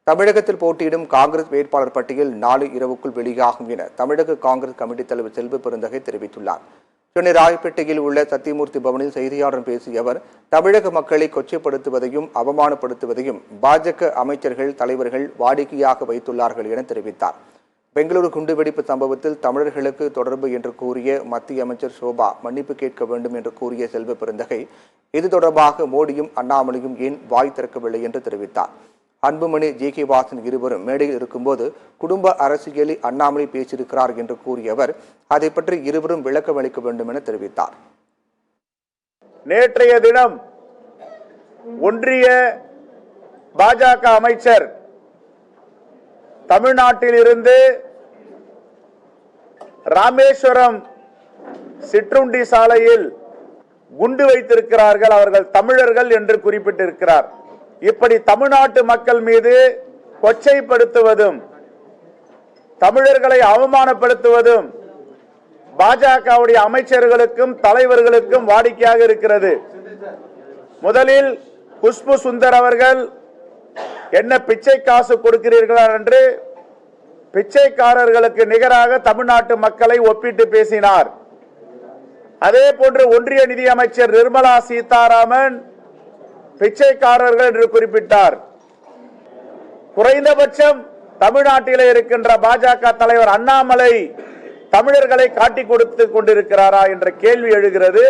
தமிழகத்தில் போட்டியிடும் காங்கிரஸ் வேட்பாளர் பட்டியல் நாளை இரவுக்குள் வெளியாகும் என தமிழக காங்கிரஸ் கமிட்டி தலைவர் செல்வ பெருந்தகை தெரிவித்துள்ளார். சென்னை ராயப்பேட்டையில் உள்ள சத்தியமூர்த்தி பவனில் செய்தியாளர் பேசிய அவர், தமிழக மக்களை கொச்சைப்படுத்துவதையும் அவமானப்படுத்துவதையும் பாஜக அமைச்சர்கள் தலைவர்கள் வாடிக்கையாக வைத்துள்ளார்கள் என தெரிவித்தார். பெங்களூரு குண்டுவெடிப்பு சம்பவத்தில் தமிழர்களுக்கு தொடர்பு என்று கூறிய மத்திய அமைச்சர் சோபா மன்னிப்பு கேட்க வேண்டும் என்று கூறிய செல்வ பெருந்தகை, இது தொடர்பாக மோடியும் அண்ணாமலையும் ஏன் வாய் திறக்கவில்லை என்று தெரிவித்தார். அன்புமணி, ஜே.கே. வாசன் இருவரும் மேடையில் இருக்கும்போது குடும்ப அரசியலில் அண்ணாமலை பேசியிருக்கிறார் என்று கூறிய அவர், அதை பற்றி இருவரும் விளக்கம் அளிக்க வேண்டும் என தெரிவித்தார். நேற்றைய தினம் ஒன்றிய பாஜக அமைச்சர் தமிழ்நாட்டில் இருந்து ராமேஸ்வரம் சிற்றுண்டி சாலையில் குண்டு வைத்திருக்கிறார்கள், அவர்கள் தமிழர்கள் என்று குறிப்பிட்டிருக்கிறார். இப்படி தமிழ்நாட்டு மக்கள் மீது கொச்சைப்படுத்துவதும் தமிழர்களை அவமானப்படுத்துவதும் பாஜகவுடைய அமைச்சர்களுக்கும் தலைவர்களுக்கும் வாடிக்கையாக இருக்கிறது. முதலில் குஷ்பு சுந்தர் அவர்கள் என்ன பிச்சை காசு கொடுக்கிறீர்களா என்று பிச்சைக்காரர்களுக்கு நிகராக தமிழ்நாட்டு மக்களை ஒப்பிட்டு பேசினார். அதே போன்று ஒன்றிய நிதியமைச்சர் நிர்மலா சீதாராமன் பிச்சைக்காரர்கள் என்று குறிப்பிட்டார். குறைந்தபட்சம் தமிழ்நாட்டிலே இருக்கின்ற பாஜக தலைவர் அண்ணாமலை தமிழர்களை காட்டிக் கொடுத்து கொண்டிருக்கிறாரா என்ற கேள்வி எழுகிறது.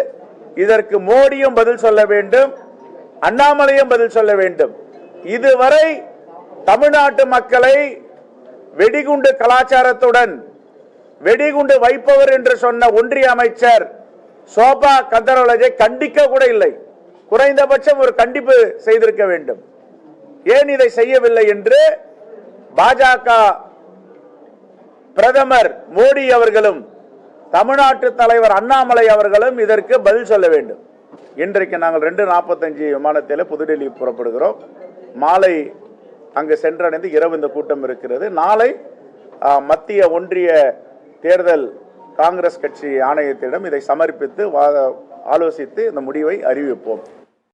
இதற்கு மோடியும் பதில் சொல்ல வேண்டும், அண்ணாமலையும் பதில் சொல்ல வேண்டும். இதுவரை தமிழ்நாட்டு மக்களை வெடிகுண்டு கலாச்சாரத்துடன் வெடிகுண்டு வைப்பவர் என்று சொன்ன ஒன்றிய அமைச்சர் சோபா கந்தரவலஜை கண்டிக்க கூட இல்லை. குறைந்தபட்சம் ஒரு கண்டிப்பு செய்திருக்க வேண்டும். ஏன் இதை செய்யவில்லை என்று பாஜக பிரதமர் மோடி அவர்களும் தமிழ்நாட்டு தலைவர் அண்ணாமலை அவர்களும் இதற்கு பதில் சொல்ல வேண்டும். இன்றைக்கு நாங்கள் 2:45 விமானத்தில் புதுடெல்லி புறப்படுகிறோம். மாலை அங்கு சென்றடைந்து இரவு இந்த கூட்டம் இருக்கிறது. நாளை மத்திய ஒன்றிய தேர்தல் காங்கிரஸ் கட்சி ஆணையத்திடம் இதை சமர்ப்பித்து ஆலோசித்து இந்த முடிவை அறிவிப்போம்.